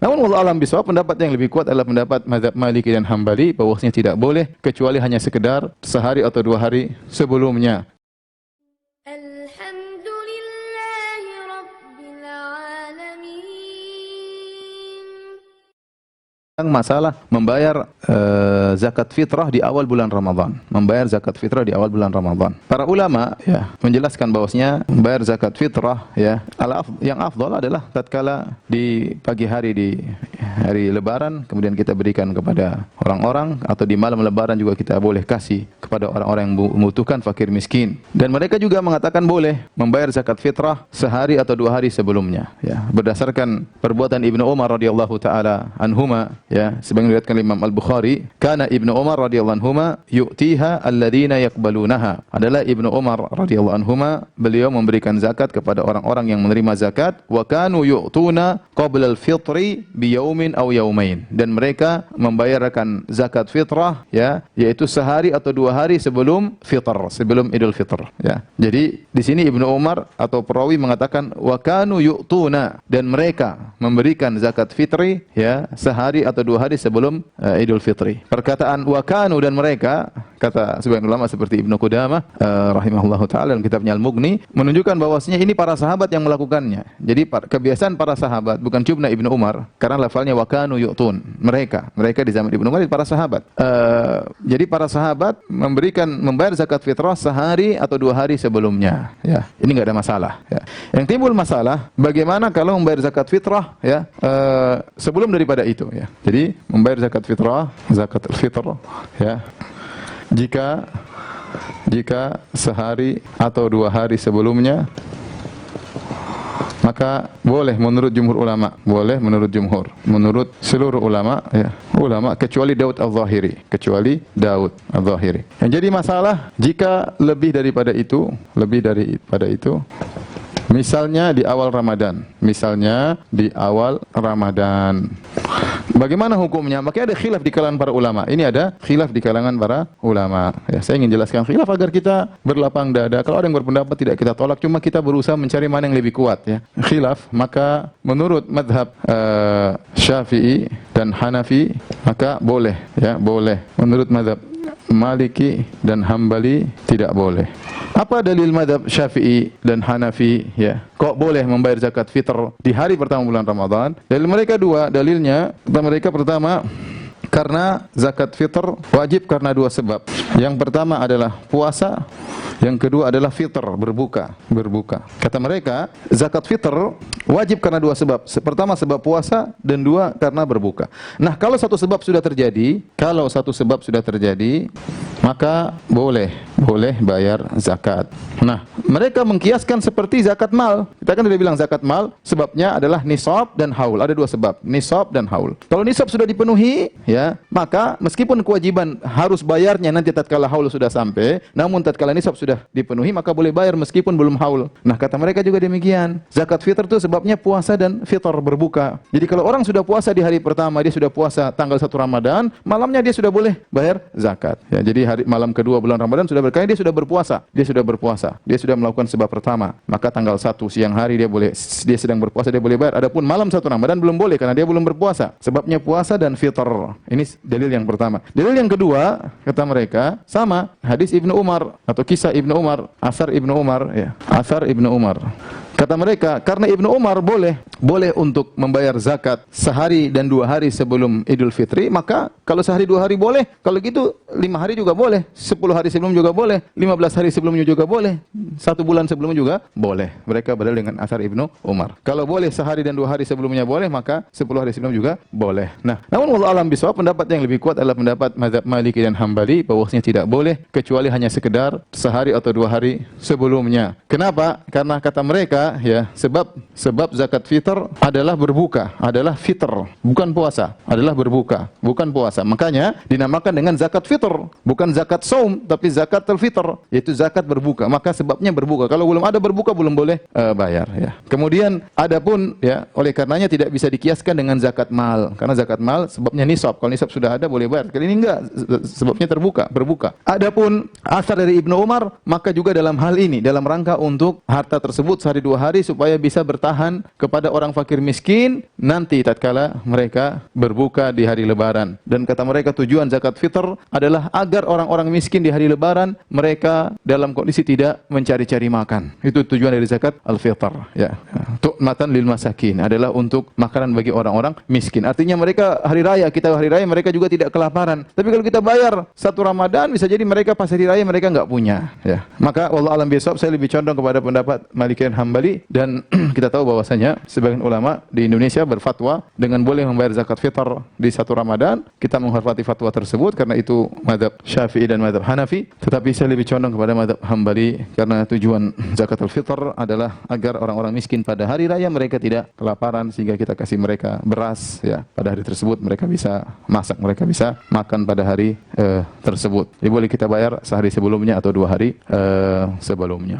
Namun wallahu alam bisawab, pendapat yang lebih kuat adalah pendapat mazhab Maliki dan Hambali bahwasanya tidak boleh kecuali hanya sekedar sehari atau 2 hari sebelumnya. Alhamdulillahi Rabbil Alamin. Masalah membayar zakat fitrah di awal bulan Ramadan. Membayar zakat fitrah di awal bulan Ramadan. Para ulama ya menjelaskan bahwasanya membayar zakat fitrah ya yang afdal adalah tatkala di pagi hari di hari lebaran kemudian kita berikan kepada orang-orang, atau di malam lebaran juga kita boleh kasih kepada orang-orang yang membutuhkan, fakir miskin. Dan mereka juga mengatakan boleh membayar zakat fitrah sehari atau 2 hari sebelumnya ya, berdasarkan perbuatan Ibnu Umar radhiyallahu taala anhuma ya, sebagaimana diriwayatkan Imam Al-Bukhari, kana Ibnu Umar radhiyallahu anhuma yu'tiha alladziina yaqbalunaha. Adalah Ibnu Umar radhiyallahu anhuma, beliau memberikan zakat kepada orang-orang yang menerima zakat, wa kanu yu'tuna qabla al-fitri bi yaumin aw yaumain, dan mereka membayarkan zakat fitrah ya, yaitu sehari atau 2 hari sebelum fitr, sebelum Idul Fitr ya. Jadi di sini Ibnu Umar atau perawi mengatakan wa kanu yu'tuna, dan mereka memberikan zakat fitri ya sehari atau 2 hari sebelum Idul Fitri. Perkataan wa kanu dan mereka, kata sebagian ulama seperti Ibnu Qudamah rahimahullahu taala dalam kitabnya Al-Mughni, menunjukkan bahwasanya ini para sahabat yang melakukannya. Jadi kebiasaan para sahabat, bukan cuma Ibnu Umar, karena lafalnya wa kanu yu'tun. Mereka di zaman Ibnu Umar para sahabat. Jadi para sahabat membayar zakat fitrah sehari atau 2 hari sebelumnya ya. Ini enggak ada masalah ya. Yang timbul masalah bagaimana kalau membayar zakat fitrah ya sebelum daripada itu ya. Jadi membayar zakat fitrah, zakat al-fitr ya, jika sehari atau 2 hari sebelumnya, maka boleh menurut jumhur ulama, boleh menurut jumhur, menurut seluruh ulama ya, kecuali Daud Al-Zahiri. Yang jadi masalah jika lebih daripada itu, misalnya di awal Ramadan. Bagaimana hukumnya? Makanya ada khilaf di kalangan para ulama. Ini ada khilaf di kalangan para ulama. Ya, saya ingin jelaskan khilaf agar kita berlapang dada. Kalau ada yang berpendapat tidak kita tolak, cuma kita berusaha mencari mana yang lebih kuat ya. Khilaf, maka menurut madhab Syafi'i dan Hanafi, maka boleh ya, boleh. Menurut madhab Maliki dan Hambali tidak boleh. Apa dalil madhab Syafi'i dan Hanafi ya, kok boleh membayar zakat fitr di hari pertama bulan Ramadan? Dalil mereka 2, dalilnya kata mereka pertama, karena zakat fitr wajib karena 2 sebab. Yang pertama adalah puasa, yang kedua adalah fitr, berbuka. Kata mereka, zakat fitr wajib karena 2 sebab. Pertama sebab puasa, dan 2 karena berbuka. Nah, kalau satu sebab sudah terjadi, maka boleh bayar zakat. Nah, mereka mengkiaskan seperti zakat mal. Kita kan sudah bilang zakat mal sebabnya adalah nisab dan haul. Ada 2 sebab, nisab dan haul. Kalau nisab sudah dipenuhi ya, maka meskipun kewajiban harus bayarnya nanti tatkala haul sudah sampai, namun tatkala nisab sudah dipenuhi maka boleh bayar meskipun belum haul. Nah, kata mereka juga demikian. Zakat fitr itu sebabnya puasa dan fitr, berbuka. Jadi kalau orang sudah puasa di hari pertama, dia sudah puasa tanggal 1 Ramadan, malamnya dia sudah boleh bayar zakat. Ya, jadi hari malam kedua bulan Ramadan sudah berkali dia sudah berpuasa. Dia sudah melakukan sebab pertama. Maka tanggal 1 siang hari dia sedang berpuasa, dia boleh bayar. Adapun malam 1 Ramadan belum boleh karena dia belum berpuasa. Sebabnya puasa dan fitr. Ini dalil yang pertama. Dalil yang kedua, kata mereka, sama hadis Ibnu Umar atau kisah Ibnu Umar, asar Ibnu Umar ya. Asar Ibnu Umar. Kata mereka, karena Ibnu Umar boleh untuk membayar zakat sehari dan 2 hari sebelum Idul Fitri, maka kalau sehari 2 hari boleh, kalau gitu 5 hari juga boleh, 10 hari sebelum juga boleh, 15 hari sebelumnya juga boleh, 1 bulan sebelumnya juga boleh. Mereka berdalil dengan asar Ibnu Umar. Kalau boleh sehari dan 2 hari sebelumnya boleh, maka 10 hari sebelum juga boleh. Nah, namun wallahu alam bisawab, pendapat yang lebih kuat adalah pendapat mazhab Maliki dan Hambali bahwasanya tidak boleh kecuali hanya sekedar sehari atau 2 hari sebelumnya. Kenapa? Karena kata mereka ya, sebab zakat fitr adalah berbuka, adalah fitr, bukan puasa, adalah berbuka, bukan puasa. Makanya dinamakan dengan zakat fitr, bukan zakat saum, tapi zakat al-fitr, yaitu zakat berbuka. Maka sebabnya berbuka. Kalau belum ada berbuka belum boleh bayar ya. Kemudian adapun ya, oleh karenanya tidak bisa dikiaskan dengan zakat mal, karena zakat mal sebabnya nisab. Kalau nisab sudah ada boleh bayar. Kali ini enggak, sebabnya berbuka. Adapun asar dari Ibnu Umar, maka juga dalam hal ini dalam rangka untuk harta tersebut sehari 2 hari supaya bisa bertahan kepada orang fakir miskin nanti tatkala mereka berbuka di hari lebaran. Dan kata mereka tujuan zakat fitr adalah agar orang-orang miskin di hari lebaran mereka dalam kondisi tidak mencari-cari makan. Itu tujuan dari zakat al-fitr, ya. Tu'matan lil masakin adalah untuk makanan bagi orang-orang miskin. Artinya mereka hari raya, kita hari raya mereka juga tidak kelaparan. Tapi kalau kita bayar satu Ramadan bisa jadi mereka pas hari raya mereka enggak punya, ya. Maka wallahu alam bisawab, saya lebih condong kepada pendapat Maliki dan Hambali, dan kita tahu bahwasanya sebagian ulama di Indonesia berfatwa dengan boleh membayar zakat fitr di satu Ramadan. Kita menghormati fatwa tersebut karena itu mazhab Syafi'i dan mazhab Hanafi, tetapi saya lebih condong kepada mazhab Hambali karena tujuan zakat al-fitr adalah agar orang-orang miskin pada hari raya mereka tidak kelaparan, sehingga kita kasih mereka beras, ya. Pada hari tersebut mereka bisa masak, mereka bisa makan pada hari tersebut. Jadi boleh kita bayar sehari sebelumnya atau 2 hari sebelumnya.